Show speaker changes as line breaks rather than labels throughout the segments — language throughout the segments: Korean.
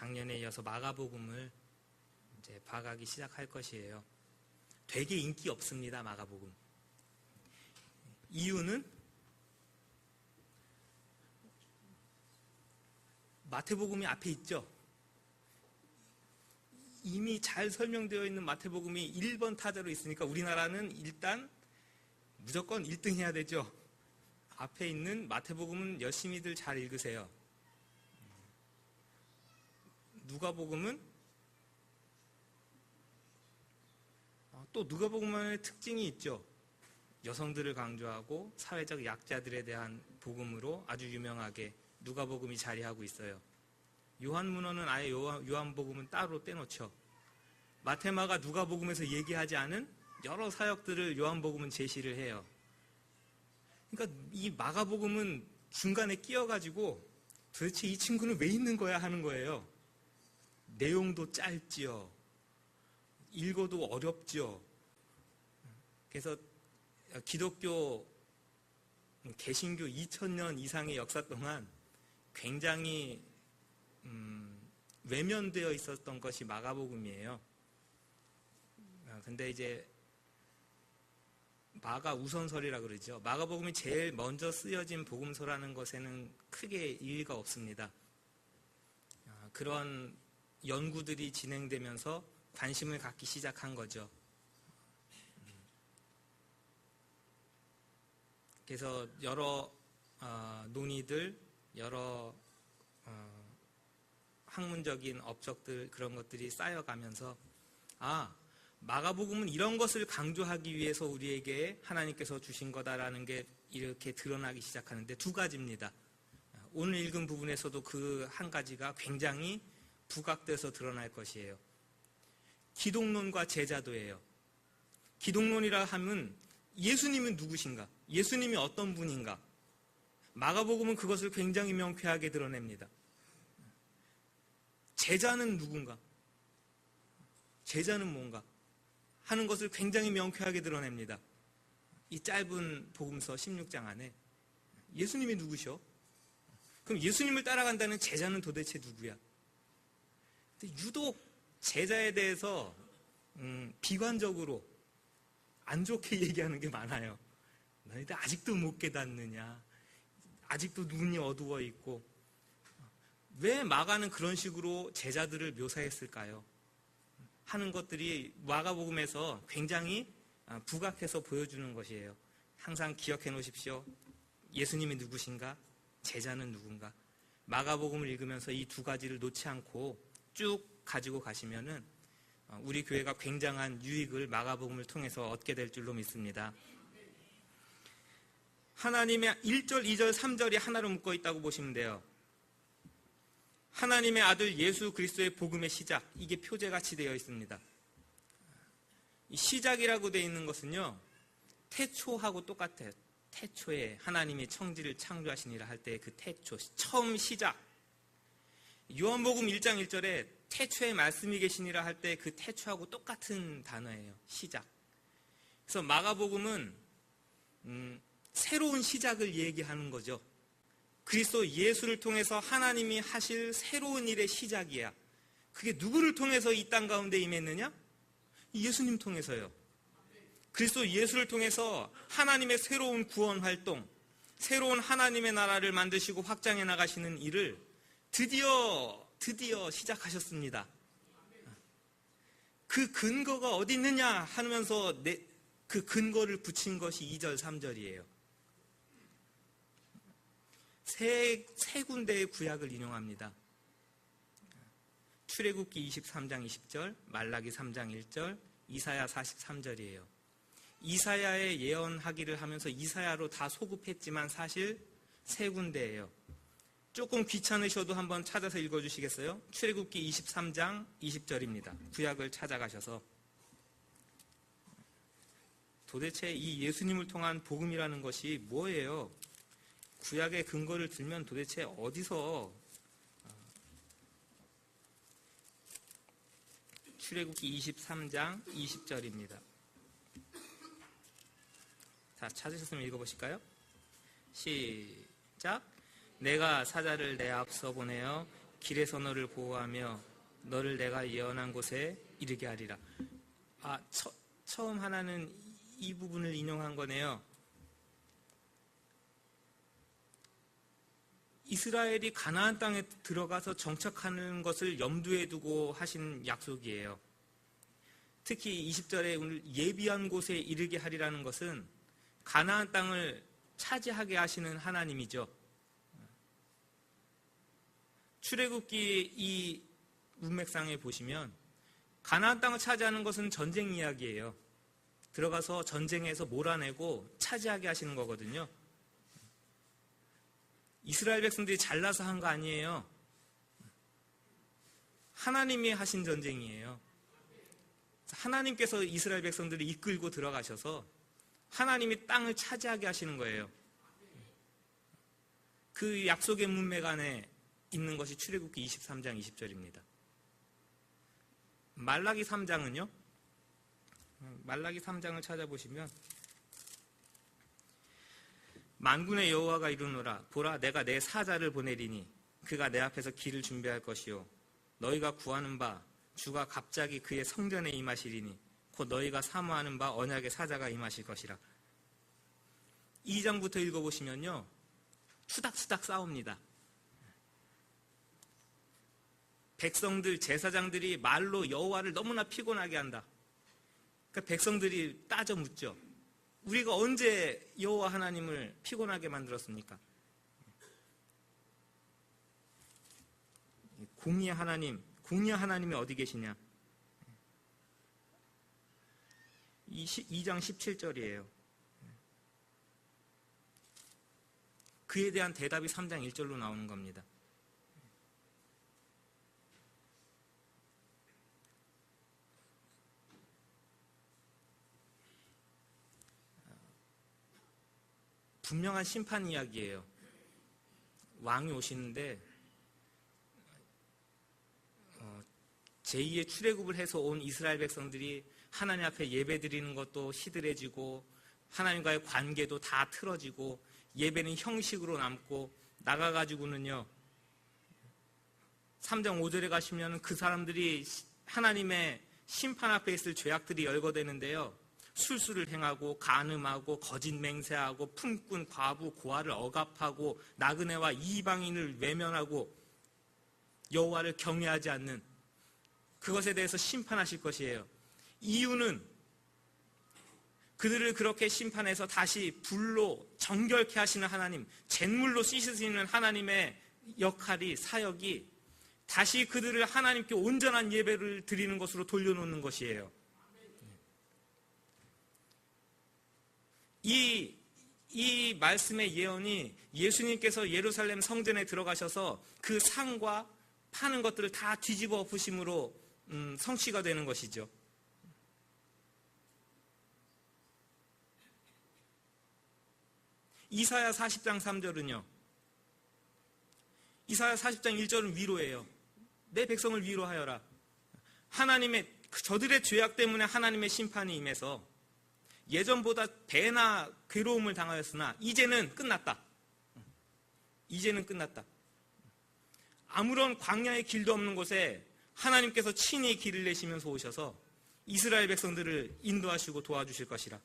작년에 이어서 마가복음을 이제 봐가기 시작할 것이에요. 되게 인기 없습니다, 마가복음. 이유는 마태복음이 앞에 있죠. 이미 잘 설명되어 있는 마태복음이 1번 타자로 있으니까 우리나라는 일단 무조건 1등 해야 되죠. 앞에 있는 마태복음은 열심히들 잘 읽으세요. 누가복음은 또 누가복음만의 특징이 있죠. 여성들을 강조하고 사회적 약자들에 대한 복음으로 아주 유명하게 누가복음이 자리하고 있어요. 요한문어는 아예 요한복음은 따로 떼놓죠. 마테마가 누가복음에서 얘기하지 않은 여러 사역들을 요한복음은 제시를 해요. 그러니까 이 마가복음은 중간에 끼어가지고 도대체 이 친구는 왜 있는 거야 하는 거예요. 내용도 짧지요. 읽어도 어렵죠. 그래서 기독교 개신교 2000년 이상의 역사 동안 굉장히 외면되어 있었던 것이 마가복음이에요. 근데 이제 마가 우선설이라 그러죠. 마가복음이 제일 먼저 쓰여진 복음서라는 것에는 크게 일리가 없습니다. 그런 연구들이 진행되면서 관심을 갖기 시작한 거죠. 그래서 여러 논의들, 여러 학문적인 업적들 그런 것들이 쌓여가면서 마가복음은 이런 것을 강조하기 위해서 우리에게 하나님께서 주신 거다라는 게 이렇게 드러나기 시작하는데 두 가지입니다. 오늘 읽은 부분에서도 그 한 가지가 굉장히 부각돼서 드러날 것이에요. 기독론과 제자도예요. 기독론이라 하면 예수님은 누구신가? 예수님이 어떤 분인가? 마가복음은 그것을 굉장히 명쾌하게 드러냅니다. 제자는 누군가? 제자는 뭔가? 하는 것을 굉장히 명쾌하게 드러냅니다. 이 짧은 복음서 16장 안에 예수님이 누구셔? 그럼 예수님을 따라간다는 제자는 도대체 누구야? 근데 유독 제자에 대해서 비관적으로 안 좋게 얘기하는 게 많아요. 너희들 아직도 못 깨닫느냐? 아직도 눈이 어두워 있고. 왜 마가는 그런 식으로 제자들을 묘사했을까요? 하는 것들이 마가복음에서 굉장히 부각해서 보여주는 것이에요. 항상 기억해 놓으십시오. 예수님이 누구신가? 제자는 누군가? 마가복음을 읽으면서 이 두 가지를 놓지 않고 쭉 가지고 가시면은 우리 교회가 굉장한 유익을 마가복음을 통해서 얻게 될 줄로 믿습니다. 하나님의 1절, 2절, 3절이 하나로 묶어 있다고 보시면 돼요. 하나님의 아들 예수 그리스도의 복음의 시작, 이게 표제같이 되어 있습니다. 이 시작이라고 되어 있는 것은요, 태초하고 똑같아요. 태초에 하나님이 천지를 창조하시니라 할 때 그 태초, 처음 시작. 요한복음 1장 1절에 태초에 말씀이 계시니라 할 때 그 태초하고 똑같은 단어예요. 시작. 그래서 마가복음은 새로운 시작을 얘기하는 거죠. 그리스도 예수를 통해서 하나님이 하실 새로운 일의 시작이야. 그게 누구를 통해서 이 땅 가운데 임했느냐? 예수님 통해서요. 그리스도 예수를 통해서 하나님의 새로운 구원 활동, 새로운 하나님의 나라를 만드시고 확장해 나가시는 일을 드디어 시작하셨습니다. 그 근거가 어디 있느냐 하면서 그 근거를 붙인 것이 2절, 3절이에요. 세 군데의 구약을 인용합니다. 출애굽기 23장 20절, 말라기 3장 1절, 이사야 43절이에요. 이사야의 예언하기를 하면서 이사야로 다 소급했지만 사실 세 군데예요. 조금 귀찮으셔도 한번 찾아서 읽어주시겠어요? 출애굽기 23장 20절입니다. 구약을 찾아가셔서 도대체 이 예수님을 통한 복음이라는 것이 뭐예요? 구약의 근거를 들면 도대체 어디서 출애굽기 23장 20절입니다. 자, 찾으셨으면 읽어보실까요? 시작. 내가 사자를 내 앞서 보내어 길에서 너를 보호하며 너를 내가 예언한 곳에 이르게 하리라. 처음 하나는 이 부분을 인용한 거네요. 이스라엘이 가나안 땅에 들어가서 정착하는 것을 염두에 두고 하신 약속이에요. 특히 20절에 오늘 예비한 곳에 이르게 하리라는 것은 가나안 땅을 차지하게 하시는 하나님이죠. 출애굽기 이 문맥상에 보시면 가나안 땅을 차지하는 것은 전쟁 이야기예요. 들어가서 전쟁에서 몰아내고 차지하게 하시는 거거든요. 이스라엘 백성들이 잘나서 한 거 아니에요. 하나님이 하신 전쟁이에요. 하나님께서 이스라엘 백성들을 이끌고 들어가셔서 하나님이 땅을 차지하게 하시는 거예요. 그 약속의 문맥 안에 있는 것이 출애굽기 23장 20절입니다. 말라기 3장은요. 말라기 3장을 찾아보시면 만군의 여호와가 이르노라 보라 내가 내 사자를 보내리니 그가 내 앞에서 길을 준비할 것이요 너희가 구하는 바 주가 갑자기 그의 성전에 임하시리니 곧 너희가 사모하는 바 언약의 사자가 임하실 것이라. 2장부터 읽어보시면요 투닥투닥 싸웁니다. 백성들 제사장들이 말로 여호와를 너무나 피곤하게 한다. 그러니까 백성들이 따져 묻죠. 우리가 언제 여호와 하나님을 피곤하게 만들었습니까? 공의의 하나님이 어디 계시냐? 2장 17절이에요. 그에 대한 대답이 3장 1절로 나오는 겁니다. 분명한 심판 이야기예요. 왕이 오시는데 제2의 출애굽을 해서 온 이스라엘 백성들이 하나님 앞에 예배드리는 것도 시들해지고 하나님과의 관계도 다 틀어지고 예배는 형식으로 남고 나가가지고는요 3장 5절에 가시면 그 사람들이 하나님의 심판 앞에 있을 죄악들이 열거되는데요. 술수를 행하고 간음하고 거짓 맹세하고 품꾼 과부 고아를 억압하고 나그네와 이방인을 외면하고 여호와를 경외하지 않는 그것에 대해서 심판하실 것이에요. 이유는 그들을 그렇게 심판해서 다시 불로 정결케 하시는 하나님, 잿물로 씻으시는 하나님의 역할이 사역이 다시 그들을 하나님께 온전한 예배를 드리는 것으로 돌려놓는 것이에요. 이 말씀의 예언이 예수님께서 예루살렘 성전에 들어가셔서 그 상과 파는 것들을 다 뒤집어 엎으심으로 성취가 되는 것이죠. 이사야 40장 3절은요. 이사야 40장 1절은 위로예요. 내 백성을 위로하여라. 하나님의 저들의 죄악 때문에 하나님의 심판이 임해서 예전보다 배나 괴로움을 당하였으나 이제는 끝났다. 이제는 끝났다. 아무런 광야의 길도 없는 곳에 하나님께서 친히 길을 내시면서 오셔서 이스라엘 백성들을 인도하시고 도와주실 것이라.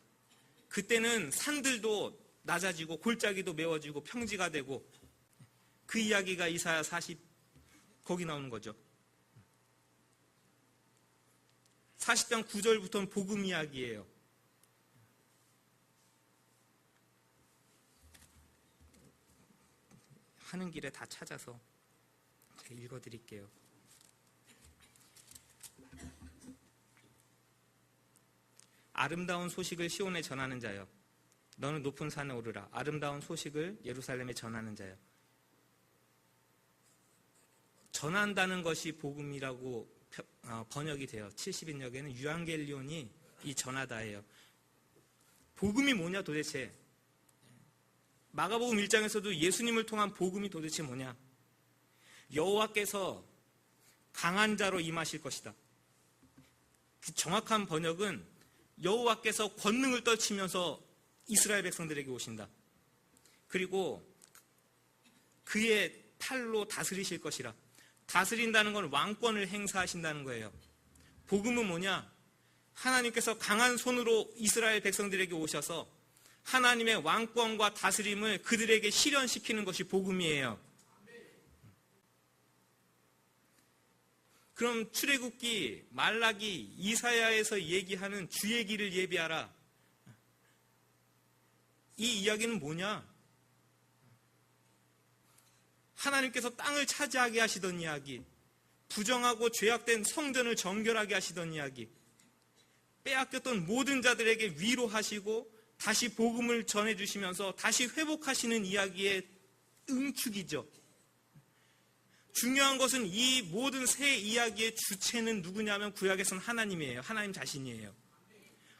그때는 산들도 낮아지고 골짜기도 메워지고 평지가 되고 그 이야기가 이사야 40 거기 나오는 거죠. 40장 9절부터는 복음 이야기예요. 하는 길에 다 찾아서 제가 읽어드릴게요. 아름다운 소식을 시온에 전하는 자여 너는 높은 산에 오르라. 아름다운 소식을 예루살렘에 전하는 자여. 전한다는 것이 복음이라고 번역이 돼요. 70인역에는 유앙겔리온이 이 전하다예요. 복음이 뭐냐 도대체. 마가복음 1장에서도 예수님을 통한 복음이 도대체 뭐냐. 여호와께서 강한 자로 임하실 것이다. 그 정확한 번역은 여호와께서 권능을 떨치면서 이스라엘 백성들에게 오신다. 그리고 그의 팔로 다스리실 것이라. 다스린다는 건 왕권을 행사하신다는 거예요. 복음은 뭐냐? 하나님께서 강한 손으로 이스라엘 백성들에게 오셔서 하나님의 왕권과 다스림을 그들에게 실현시키는 것이 복음이에요. 그럼 출애굽기, 말라기, 이사야에서 얘기하는 주의 길을 예비하라. 이 이야기는 뭐냐? 하나님께서 땅을 차지하게 하시던 이야기, 부정하고 죄악된 성전을 정결하게 하시던 이야기, 빼앗겼던 모든 자들에게 위로하시고 다시 복음을 전해주시면서 다시 회복하시는 이야기의 응축이죠. 중요한 것은 이 모든 새 이야기의 주체는 누구냐면 구약에서는 하나님이에요. 하나님 자신이에요.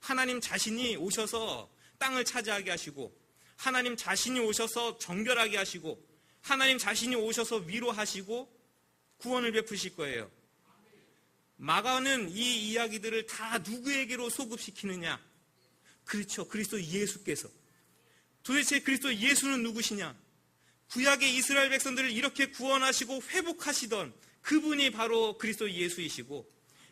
하나님 자신이 오셔서 땅을 차지하게 하시고, 하나님 자신이 오셔서 정결하게 하시고, 하나님 자신이 오셔서 위로하시고 구원을 베푸실 거예요. 마가는 이 이야기들을 다 누구에게로 소급시키느냐? 그렇죠. 그리스도 예수께서. 도대체 그리스도 예수는 누구시냐? 구약의 이스라엘 백성들을 이렇게 구원하시고 회복하시던 그분이 바로 그리스도 예수이시고,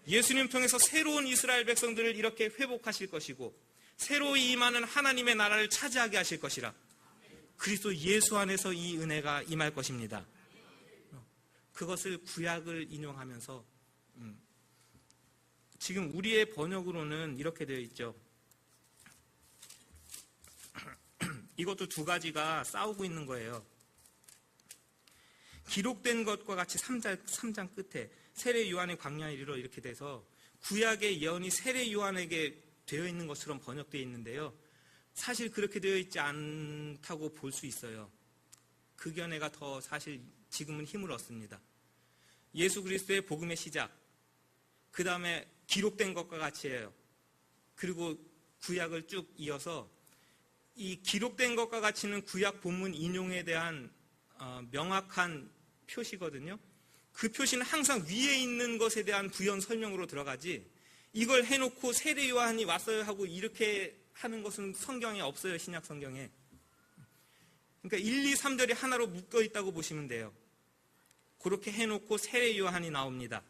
예수님 통해서 새로운 이스라엘 백성들을 이렇게 회복하실 것이고, 새로이 임하는 하나님의 나라를 차지하게 하실 것이라. 그리스도 예수 안에서 이 은혜가 임할 것입니다. 그것을 구약을 인용하면서 지금 우리의 번역으로는 이렇게 되어 있죠. 이것도 두 가지가 싸우고 있는 거예요. 기록된 것과 같이 3장 끝에 세례 요한의 광야에 이르러 이렇게 돼서 구약의 예언이 세례 요한에게 되어 있는 것처럼 번역되어 있는데요. 사실 그렇게 되어 있지 않다고 볼 수 있어요. 그 견해가 더 사실 지금은 힘을 얻습니다. 예수 그리스도의 복음의 시작, 그 다음에 기록된 것과 같이예요. 그리고 구약을 쭉 이어서 이 기록된 것과 같이는 구약 본문 인용에 대한 명확한 표시거든요. 그 표시는 항상 위에 있는 것에 대한 부연 설명으로 들어가지, 이걸 해놓고 세례 요한이 왔어요 하고 이렇게 하는 것은 성경에 없어요. 신약 성경에. 그러니까 1, 2, 3절이 하나로 묶여 있다고 보시면 돼요. 그렇게 해놓고 세례 요한이 나옵니다.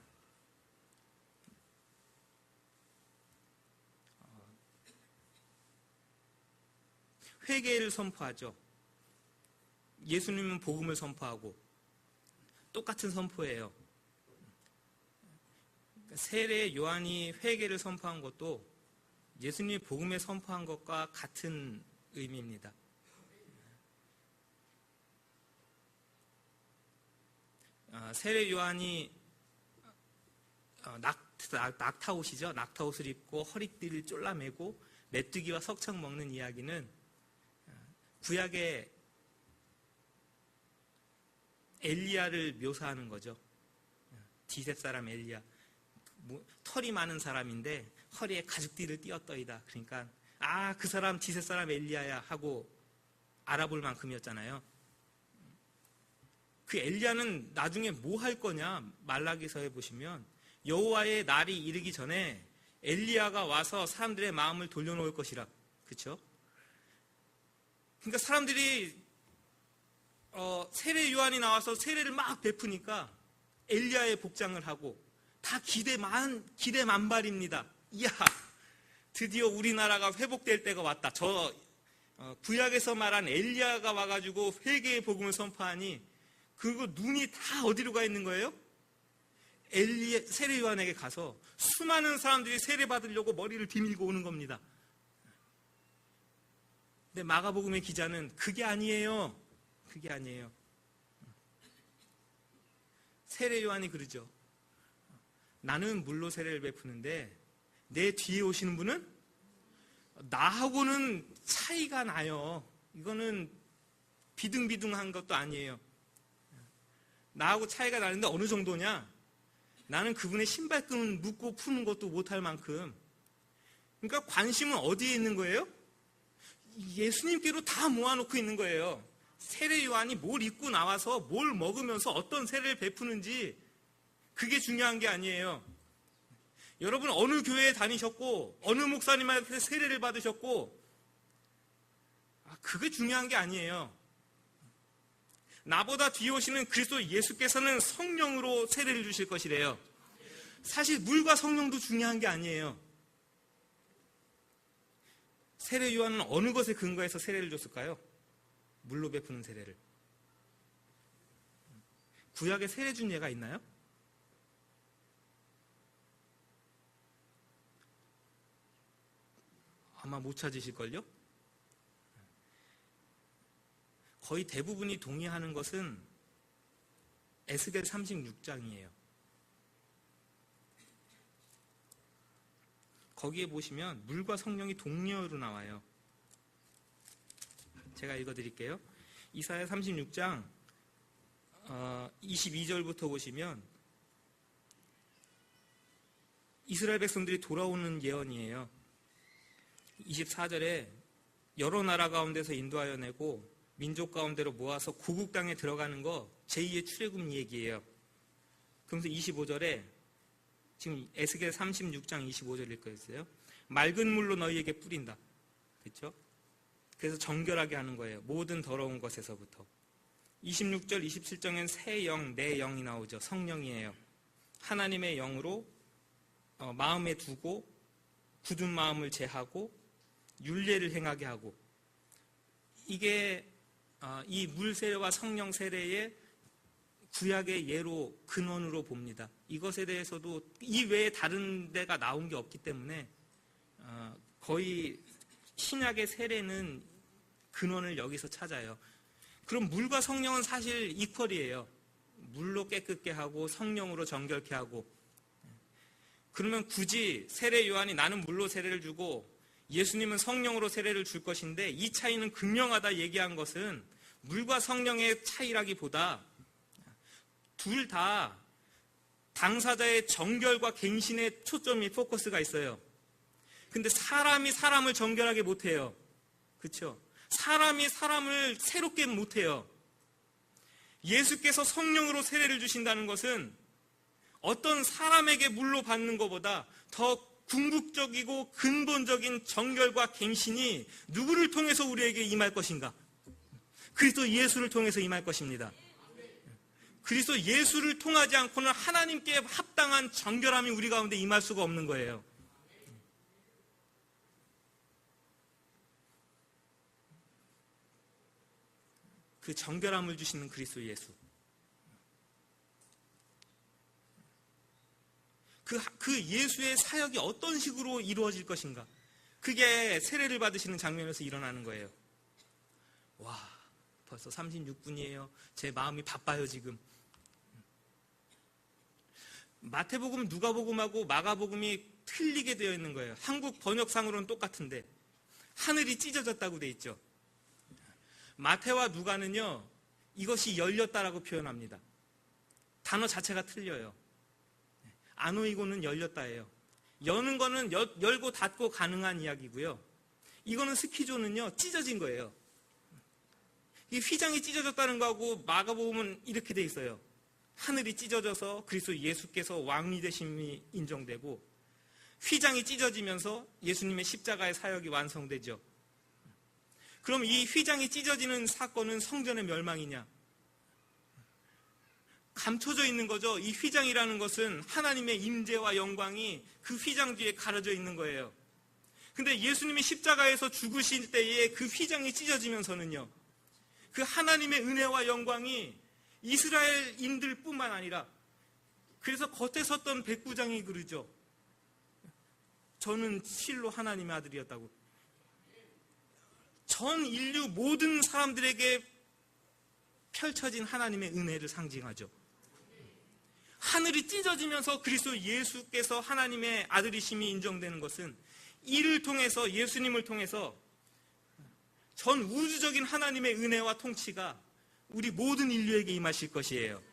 회개를 선포하죠. 예수님은 복음을 선포하고 똑같은 선포예요. 세례 요한이 회개를 선포한 것도 예수님이 복음에 선포한 것과 같은 의미입니다. 세례 요한이 낙타옷이죠. 낙타옷을 입고 허리띠를 쫄라매고 메뚜기와 석청 먹는 이야기는 구약의 엘리야를 묘사하는 거죠. 디셉 사람 엘리야. 털이 많은 사람인데 허리에 가죽띠를 띄었더이다. 그러니까 그 사람 디셉 사람 엘리야야 하고 알아볼 만큼이었잖아요. 그 엘리야는 나중에 뭐 할 거냐? 말라기서에 보시면 여호와의 날이 이르기 전에 엘리야가 와서 사람들의 마음을 돌려놓을 것이라. 그렇죠? 그러니까 사람들이 세례 요한이 나와서 세례를 막 베푸니까 엘리야의 복장을 하고 다 기대 만발입니다. 이야, 드디어 우리나라가 회복될 때가 왔다. 구약에서 말한 엘리야가 와가지고 회개의 복음을 선포하니 그리고 눈이 다 어디로 가 있는 거예요? 세례 요한에게 가서 수많은 사람들이 세례 받으려고 머리를 비밀고 오는 겁니다. 근데 마가복음의 기자는 그게 아니에요. 그게 아니에요. 세례 요한이 그러죠. 나는 물로 세례를 베푸는데 내 뒤에 오시는 분은 나하고는 차이가 나요. 이거는 비등비등한 것도 아니에요. 나하고 차이가 나는데 어느 정도냐? 나는 그분의 신발끈을 묶고 푸는 것도 못할 만큼. 그러니까 관심은 어디에 있는 거예요? 예수님께로 다 모아놓고 있는 거예요. 세례 요한이 뭘 입고 나와서 뭘 먹으면서 어떤 세례를 베푸는지 그게 중요한 게 아니에요. 여러분 어느 교회에 다니셨고 어느 목사님한테 세례를 받으셨고 그게 중요한 게 아니에요. 나보다 뒤에 오시는 그리스도 예수께서는 성령으로 세례를 주실 것이래요. 사실 물과 성령도 중요한 게 아니에요. 세례 요한은 어느 것에 근거해서 세례를 줬을까요? 물로 베푸는 세례를. 구약에 세례 준 예가 있나요? 아마 못 찾으실걸요? 거의 대부분이 동의하는 것은 에스겔 36장이에요. 거기에 보시면 물과 성령이 동료로 나와요. 제가 읽어드릴게요. 이사야 36장 22절부터 보시면 이스라엘 백성들이 돌아오는 예언이에요. 24절에 여러 나라 가운데서 인도하여 내고 민족 가운데로 모아서 고국 땅에 들어가는 거 제2의 출애굽 얘기예요. 그러면서 25절에 지금 에스겔 36장 25절 읽었어요. 맑은 물로 너희에게 뿌린다. 그렇죠? 그래서 정결하게 하는 거예요. 모든 더러운 것에서부터. 26절 27절엔 새 영, 내 영이 나오죠. 성령이에요. 하나님의 영으로 마음에 두고 굳은 마음을 제하고 율례를 행하게 하고, 이게 이 물 세례와 성령 세례의 구약의 예로 근원으로 봅니다. 이것에 대해서도 이 외에 다른 데가 나온 게 없기 때문에 거의 신약의 세례는 근원을 여기서 찾아요. 그럼 물과 성령은 사실 이퀄이에요. 물로 깨끗게 하고 성령으로 정결케 하고. 그러면 굳이 세례 요한이 나는 물로 세례를 주고 예수님은 성령으로 세례를 줄 것인데 이 차이는 극명하다 얘기한 것은 물과 성령의 차이라기보다 둘 다 당사자의 정결과 갱신의 초점이 포커스가 있어요. 근데 사람이 사람을 정결하게 못해요. 그렇죠? 사람이 사람을 새롭게 못해요. 예수께서 성령으로 세례를 주신다는 것은 어떤 사람에게 물로 받는 것보다 더 궁극적이고 근본적인 정결과 갱신이 누구를 통해서 우리에게 임할 것인가? 그리스도 예수를 통해서 임할 것입니다. 그리스도 예수를 통하지 않고는 하나님께 합당한 정결함이 우리 가운데 임할 수가 없는 거예요. 그 정결함을 주시는 그리스도 예수. 그 예수의 사역이 어떤 식으로 이루어질 것인가? 그게 세례를 받으시는 장면에서 일어나는 거예요. 와, 벌써 36분이에요. 제 마음이 바빠요, 지금. 마태복음, 누가복음하고 마가복음이 틀리게 되어 있는 거예요. 한국 번역상으로는 똑같은데 하늘이 찢어졌다고 되어 있죠. 마태와 누가는요, 이것이 열렸다라고 표현합니다. 단어 자체가 틀려요. 아노이고는 열렸다예요. 여는 거는 열고 닫고 가능한 이야기고요. 이거는 스키조는요, 찢어진 거예요. 이 휘장이 찢어졌다는 거하고 마가복음은 이렇게 돼 있어요. 하늘이 찢어져서 그리스도 예수께서 왕이 되심이 인정되고, 휘장이 찢어지면서 예수님의 십자가의 사역이 완성되죠. 그럼 이 휘장이 찢어지는 사건은 성전의 멸망이냐? 감춰져 있는 거죠. 이 휘장이라는 것은 하나님의 임재와 영광이 그 휘장 뒤에 가려져 있는 거예요. 근데 예수님이 십자가에서 죽으실 때에 그 휘장이 찢어지면서는요, 그 하나님의 은혜와 영광이 이스라엘인들 뿐만 아니라, 그래서 겉에 섰던 백부장이 그러죠. 저는 실로 하나님의 아들이었다고. 전 인류 모든 사람들에게 펼쳐진 하나님의 은혜를 상징하죠. 하늘이 찢어지면서 그리스도 예수께서 하나님의 아들이심이 인정되는 것은 이를 통해서, 예수님을 통해서 전 우주적인 하나님의 은혜와 통치가 우리 모든 인류에게 임하실 것이에요.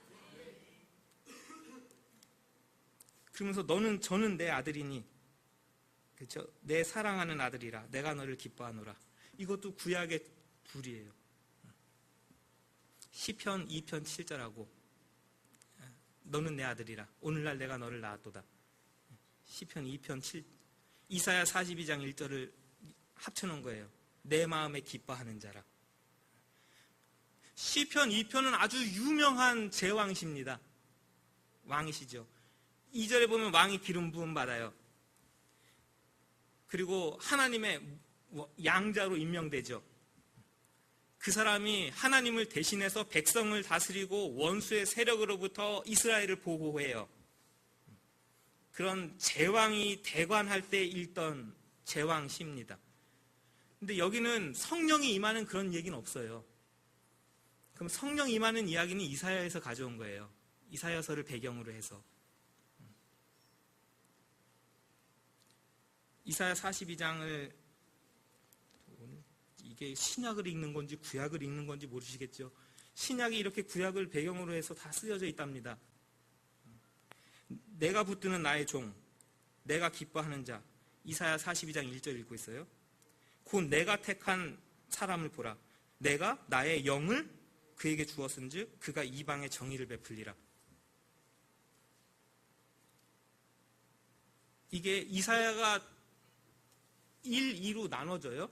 그러면서 저는 내 아들이니, 그렇죠? 내 사랑하는 아들이라 내가 너를 기뻐하노라. 이것도 구약의 불이에요. 시편 2편 7절하고 너는 내 아들이라 오늘날 내가 너를 낳았도다. 시편 2편 7, 이사야 42장 1절을 합쳐놓은 거예요. 내 마음에 기뻐하는 자라. 시편 2편은 아주 유명한 제왕이십니다. 왕이시죠. 2절에 보면 왕이 기름 부음 받아요. 그리고 하나님의 양자로 임명되죠. 그 사람이 하나님을 대신해서 백성을 다스리고 원수의 세력으로부터 이스라엘을 보호해요. 그런 제왕이 대관할 때 읽던 제왕시입니다. 근데 여기는 성령이 임하는 그런 얘기는 없어요. 그럼 성령 임하는 이야기는 이사야에서 가져온 거예요. 이사야서를 배경으로 해서. 이사야 42장을 이게 신약을 읽는 건지 구약을 읽는 건지 모르시겠죠. 신약이 이렇게 구약을 배경으로 해서 다 쓰여져 있답니다. 내가 붙드는 나의 종, 내가 기뻐하는 자. 이사야 42장 1절 읽고 있어요. 곧 내가 택한 사람을 보라. 내가 나의 영을 그에게 주었은즉 그가 이방의 정의를 베풀리라. 이게 이사야가 1, 2로 나눠져요.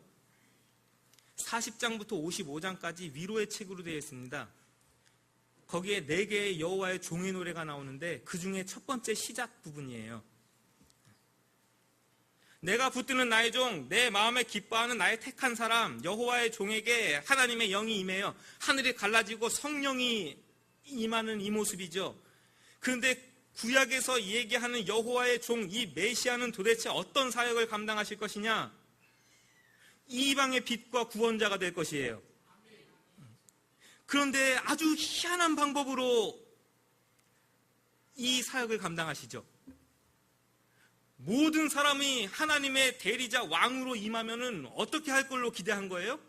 40장부터 55장까지 위로의 책으로 되어 있습니다. 거기에 4개의 여호와의 종의 노래가 나오는데 그 중에 첫 번째 시작 부분이에요. 내가 붙드는 나의 종, 내 마음에 기뻐하는 나의 택한 사람, 여호와의 종에게 하나님의 영이 임해요. 하늘이 갈라지고 성령이 임하는 이 모습이죠. 그런데 구약에서 얘기하는 여호와의 종, 이 메시아는 도대체 어떤 사역을 감당하실 것이냐? 이방의 빛과 구원자가 될 것이에요. 그런데 아주 희한한 방법으로 이 사역을 감당하시죠. 모든 사람이 하나님의 대리자 왕으로 임하면은 어떻게 할 걸로 기대한 거예요?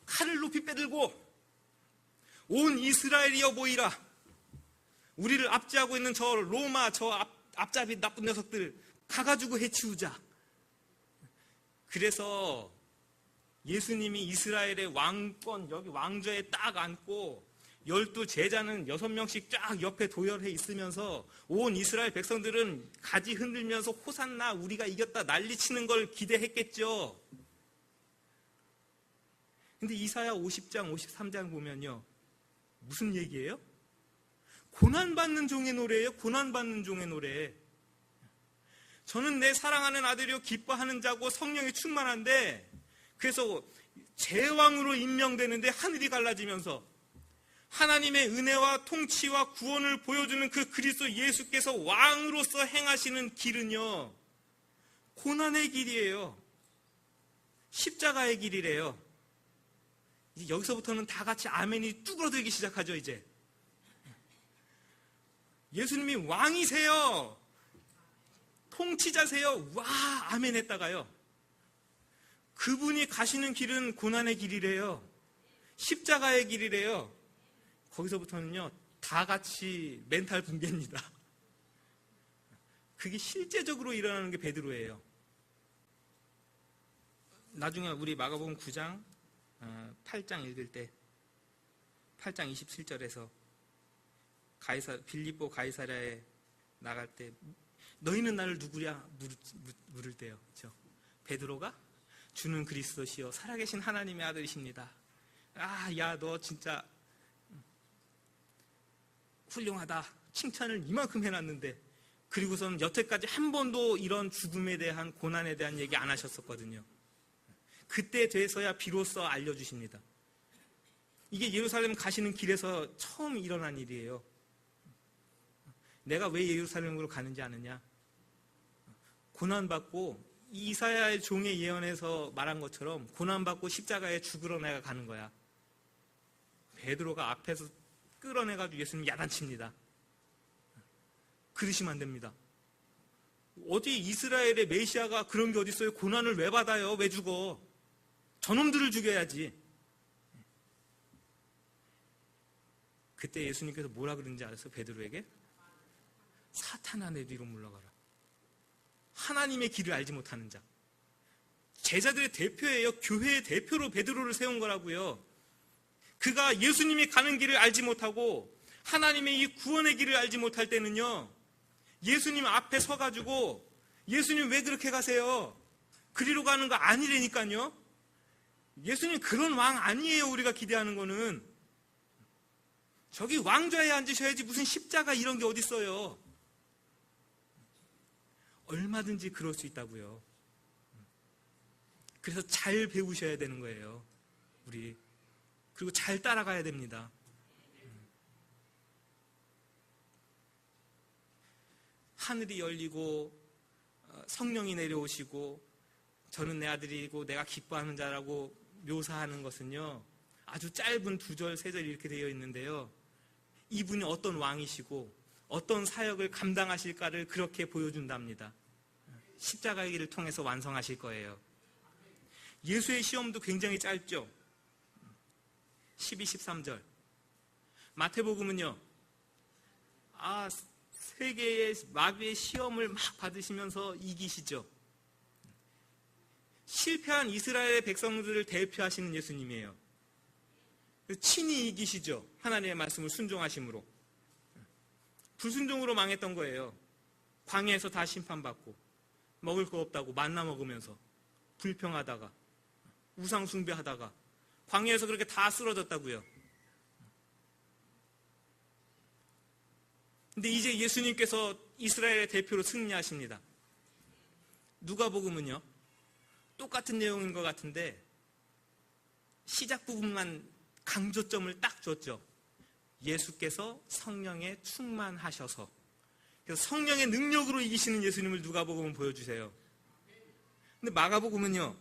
칼을 높이 빼들고 온 이스라엘이여 보이라. 우리를 압제하고 있는 저 로마, 저 앞잡이 나쁜 녀석들 가가지고 해치우자. 그래서 예수님이 이스라엘의 왕권, 여기 왕좌에 딱 앉고 12 제자는 6명씩 쫙 옆에 도열해 있으면서 온 이스라엘 백성들은 가지 흔들면서 호산나 우리가 이겼다 난리치는 걸 기대했겠죠. 근데 이사야 50장, 53장 보면요. 무슨 얘기예요? 고난받는 종의 노래예요. 고난받는 종의 노래. 저는 내 사랑하는 아들이요 기뻐하는 자고 성령이 충만한데 그래서 제왕으로 임명되는데 하늘이 갈라지면서 하나님의 은혜와 통치와 구원을 보여주는 그 그리스도 예수께서 왕으로서 행하시는 길은요 고난의 길이에요. 십자가의 길이래요. 이제 여기서부터는 다 같이 아멘이 뚜그러들기 시작하죠. 이제 예수님이 왕이세요. 통치자세요. 와 아멘 했다가요. 그분이 가시는 길은 고난의 길이래요. 십자가의 길이래요. 거기서부터는요 다 같이 멘탈 붕괴입니다. 그게 실제적으로 일어나는 게 베드로예요. 나중에 우리 마가복음 9장 8장 읽을 때 8장 27절에서 빌립보 가이사랴에 나갈 때 너희는 나를 누구냐 물을 때요. 그렇죠? 베드로가 주는 그리스도시요 살아계신 하나님의 아들이십니다. 야 너 진짜 훌륭하다. 칭찬을 이만큼 해놨는데 그리고선 여태까지 한 번도 이런 죽음에 대한 고난에 대한 얘기 안 하셨었거든요. 그때 돼서야 비로소 알려주십니다. 이게 예루살렘 가시는 길에서 처음 일어난 일이에요. 내가 왜 예루살렘으로 가는지 아느냐? 고난받고 이사야의 종의 예언에서 말한 것처럼 고난받고 십자가에 죽으러 내가 가는 거야. 베드로가 앞에서 끌어내가지고 예수님 야단칩니다. 그러시면 안 됩니다. 어디 이스라엘의 메시아가 그런 게 어디 있어요? 고난을 왜 받아요? 왜 죽어? 저놈들을 죽여야지. 그때 예수님께서 뭐라 그러는지 알았어요? 베드로에게? 사탄아 내 뒤로 물러가라. 하나님의 길을 알지 못하는 자. 제자들의 대표예요. 교회의 대표로 베드로를 세운 거라고요. 그가 예수님이 가는 길을 알지 못하고 하나님의 이 구원의 길을 알지 못할 때는요. 예수님 앞에 서가지고 예수님 왜 그렇게 가세요? 그리로 가는 거 아니라니까요. 예수님 그런 왕 아니에요. 우리가 기대하는 거는. 저기 왕좌에 앉으셔야지 무슨 십자가 이런 게 어딨어요. 얼마든지 그럴 수 있다고요. 그래서 잘 배우셔야 되는 거예요. 우리. 그리고 잘 따라가야 됩니다. 하늘이 열리고 성령이 내려오시고 저는 내 아들이고 내가 기뻐하는 자라고 묘사하는 것은요, 아주 짧은 2절, 3절 이렇게 되어 있는데요, 이분이 어떤 왕이시고 어떤 사역을 감당하실까를 그렇게 보여준답니다. 십자가의 길을 통해서 완성하실 거예요. 예수의 시험도 굉장히 짧죠. 12, 13절. 마태복음은요, 세계의 마귀의 시험을 막 받으시면서 이기시죠. 실패한 이스라엘의 백성들을 대표하시는 예수님이에요. 친히 이기시죠. 하나님의 말씀을 순종하심으로. 불순종으로 망했던 거예요. 광야에서 다 심판받고 먹을 거 없다고 만나 먹으면서 불평하다가 우상 숭배하다가 광야에서 그렇게 다 쓰러졌다고요. 근데 이제 예수님께서 이스라엘의 대표로 승리하십니다. 누가복음은요, 똑같은 내용인 것 같은데 시작 부분만 강조점을 딱 줬죠. 예수께서 성령에 충만하셔서. 그래서 성령의 능력으로 이기시는 예수님을 누가복음은 보여주세요. 근데 마가복음은요,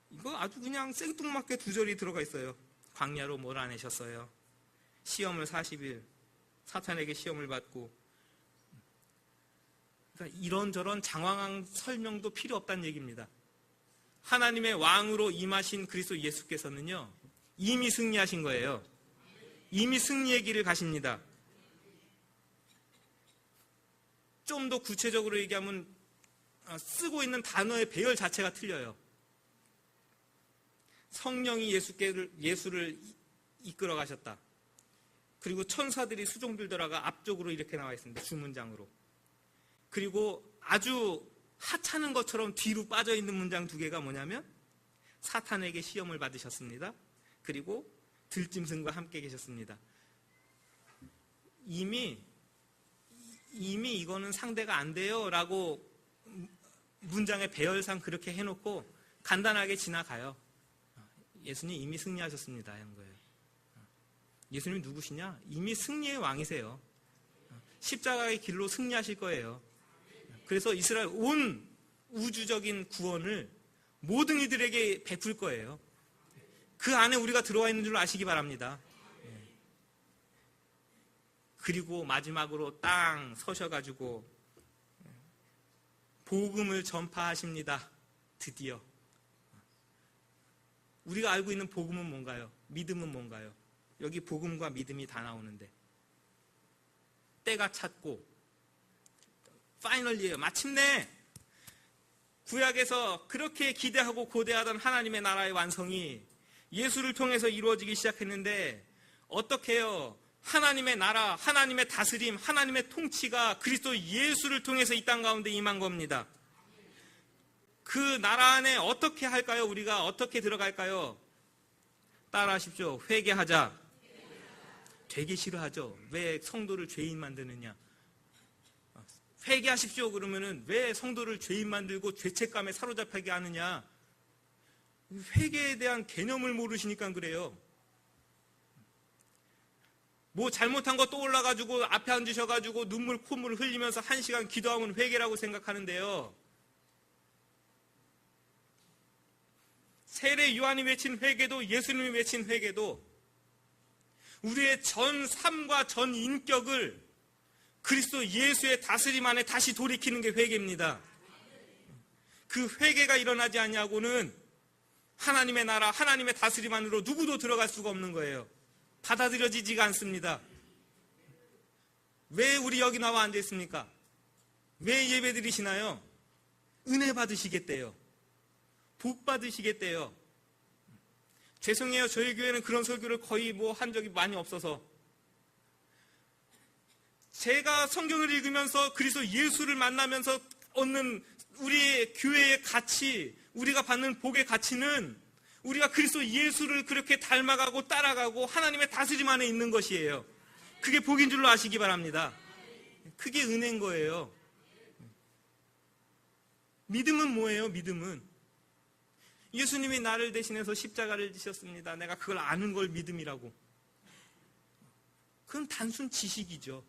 이거 아주 그냥 생뚱맞게 2절이 들어가 있어요. 광야로 몰아내셨어요. 시험을 40일 사탄에게 시험을 받고. 그러니까 이런저런 장황한 설명도 필요 없다는 얘기입니다. 하나님의 왕으로 임하신 그리스도 예수께서는요, 이미 승리하신 거예요. 이미 승리의 길을 가십니다. 좀 더 구체적으로 얘기하면 쓰고 있는 단어의 배열 자체가 틀려요. 성령이 예수를 이끌어 가셨다. 그리고 천사들이 수종들더라가 앞쪽으로 이렇게 나와 있습니다. 주문장으로. 그리고 아주 하찮은 것처럼 뒤로 빠져 있는 문장 2개가 뭐냐면 사탄에게 시험을 받으셨습니다. 그리고 들짐승과 함께 계셨습니다. 이미 이거는 상대가 안 돼요 라고 문장의 배열상 그렇게 해놓고 간단하게 지나가요. 예수님 이미 승리하셨습니다 하는 거예요. 예수님이 누구시냐? 이미 승리의 왕이세요. 십자가의 길로 승리하실 거예요. 그래서 이스라엘 온 우주적인 구원을 모든 이들에게 베풀 거예요. 그 안에 우리가 들어와 있는 줄 아시기 바랍니다. 그리고 마지막으로 땅 서셔가지고 복음을 전파하십니다. 드디어. 우리가 알고 있는 복음은 뭔가요? 믿음은 뭔가요? 여기 복음과 믿음이 다 나오는데 때가 찼고 파이널리에요. 마침내 구약에서 그렇게 기대하고 고대하던 하나님의 나라의 완성이 예수를 통해서 이루어지기 시작했는데 어떻게 해요? 하나님의 나라, 하나님의 다스림, 하나님의 통치가 그리스도 예수를 통해서 이 땅 가운데 임한 겁니다. 그 나라 안에 어떻게 할까요? 우리가 어떻게 들어갈까요? 따라하십시오. 회개하자. 되게 싫어하죠. 왜 성도를 죄인 만드느냐? 회개하십시오. 그러면은 왜 성도를 죄인 만들고 죄책감에 사로잡히게 하느냐? 회개에 대한 개념을 모르시니까 그래요. 뭐 잘못한 거 떠올라가지고 앞에 앉으셔가지고 눈물 콧물 흘리면서 1시간 기도하면 회개라고 생각하는데요. 세례 요한이 외친 회개도 예수님이 외친 회개도 우리의 전 삶과 전 인격을 그리스도 예수의 다스림 안에 다시 돌이키는 게 회개입니다. 그 회개가 일어나지 않냐고는 하나님의 나라, 하나님의 다스림 안으로 누구도 들어갈 수가 없는 거예요. 받아들여지지가 않습니다. 왜 우리 여기 나와 앉아 있습니까? 왜 예배 드리시나요? 은혜 받으시겠대요. 복 받으시겠대요. 죄송해요. 저희 교회는 그런 설교를 거의 한 적이 많이 없어서. 제가 성경을 읽으면서 그리스도 예수를 만나면서 얻는 우리의 교회의 가치, 우리가 받는 복의 가치는 우리가 그리스도 예수를 그렇게 닮아가고 따라가고 하나님의 다스림 안에 있는 것이에요. 그게 복인 줄로 아시기 바랍니다. 그게 은혜인 거예요. 믿음은 뭐예요? 믿음은 예수님이 나를 대신해서 십자가를 지셨습니다. 내가 그걸 아는 걸 믿음이라고. 그건 단순 지식이죠.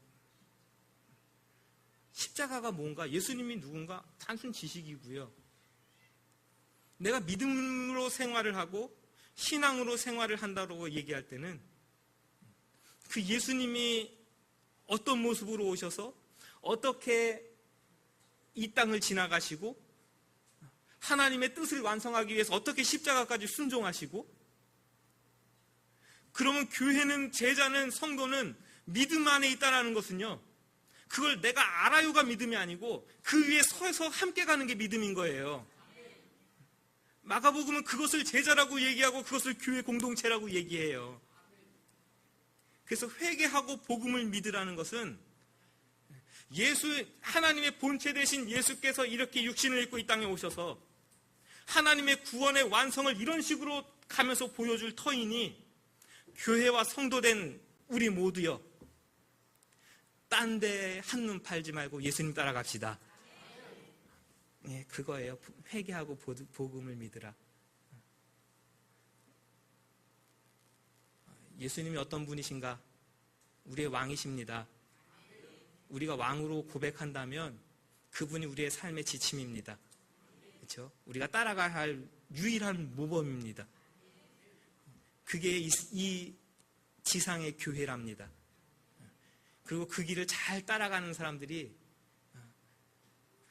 십자가가 뭔가, 예수님이 누군가 단순 지식이고요. 내가 믿음으로 생활을 하고 신앙으로 생활을 한다고 얘기할 때는 그 예수님이 어떤 모습으로 오셔서 어떻게 이 땅을 지나가시고 하나님의 뜻을 완성하기 위해서 어떻게 십자가까지 순종하시고, 그러면 교회는, 제자는, 성도는 믿음 안에 있다는 것은요, 그걸 내가 알아요가 믿음이 아니고 그 위에 서서 함께 가는 게 믿음인 거예요. 마가복음은 그것을 제자라고 얘기하고 그것을 교회 공동체라고 얘기해요. 그래서 회개하고 복음을 믿으라는 것은 하나님의 본체 되신 예수께서 이렇게 육신을 입고 이 땅에 오셔서 하나님의 구원의 완성을 이런 식으로 가면서 보여줄 터이니, 교회와 성도된 우리 모두요, 딴 데 한눈 팔지 말고 예수님 따라갑시다. 예, 그거예요. 회개하고 복음을 믿으라. 예수님이 어떤 분이신가? 우리의 왕이십니다. 우리가 왕으로 고백한다면 그분이 우리의 삶의 지침입니다. 그렇죠? 우리가 따라가야 할 유일한 모범입니다. 그게 이 지상의 교회랍니다. 그리고 그 길을 잘 따라가는 사람들이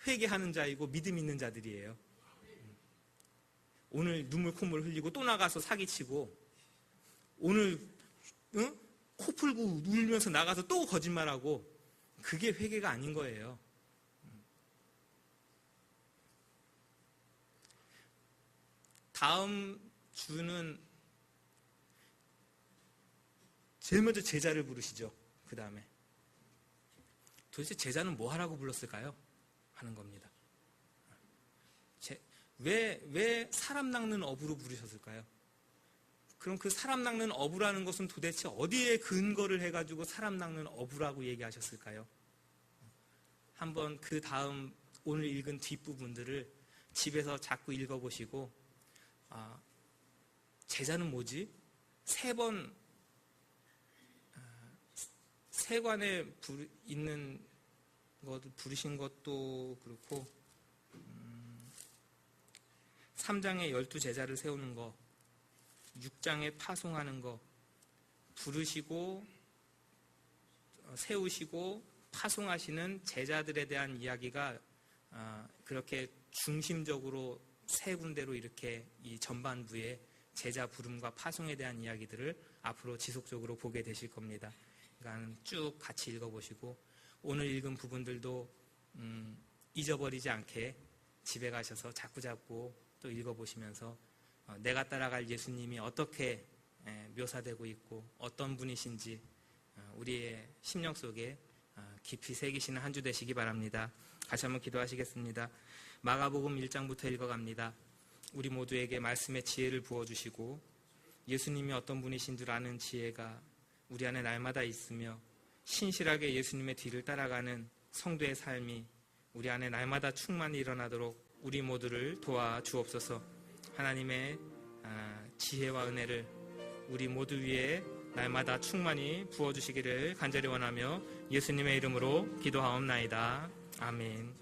회개하는 자이고 믿음 있는 자들이에요. 오늘 눈물 콧물 흘리고 또 나가서 사기치고, 오늘 코 풀고 울면서 나가서 또 거짓말하고, 그게 회개가 아닌 거예요. 다음 주는 제일 먼저 제자를 부르시죠. 그 다음에 도대체 제자는 뭐 하라고 불렀을까요? 하는 겁니다. 왜 사람 낚는 어부로 부르셨을까요? 그럼 그 사람 낚는 어부라는 것은 도대체 어디에 근거를 해가지고 사람 낚는 어부라고 얘기하셨을까요? 한번 그 다음 오늘 읽은 뒷부분들을 집에서 자꾸 읽어보시고, 제자는 뭐지? 세관에 있는 것 부르신 것도 그렇고, 3장에 12제자를 세우는 거, 6장에 파송하는 거, 부르시고 세우시고 파송하시는 제자들에 대한 이야기가 그렇게 중심적으로 세 군데로 이렇게 이 전반부에 제자 부름과 파송에 대한 이야기들을 앞으로 지속적으로 보게 되실 겁니다. 그러니까 쭉 같이 읽어보시고, 오늘 읽은 부분들도 잊어버리지 않게 집에 가셔서 자꾸자꾸 또 읽어보시면서 내가 따라갈 예수님이 어떻게 묘사되고 있고 어떤 분이신지 우리의 심령 속에 깊이 새기시는 한 주 되시기 바랍니다. 다시 한번 기도하시겠습니다. 마가복음 1장부터 읽어갑니다. 우리 모두에게 말씀의 지혜를 부어주시고 예수님이 어떤 분이신 줄 아는 지혜가 우리 안에 날마다 있으며 신실하게 예수님의 뒤를 따라가는 성도의 삶이 우리 안에 날마다 충만히 일어나도록 우리 모두를 도와주옵소서. 하나님의 지혜와 은혜를 우리 모두 위에 날마다 충만히 부어주시기를 간절히 원하며 예수님의 이름으로 기도하옵나이다. 아멘.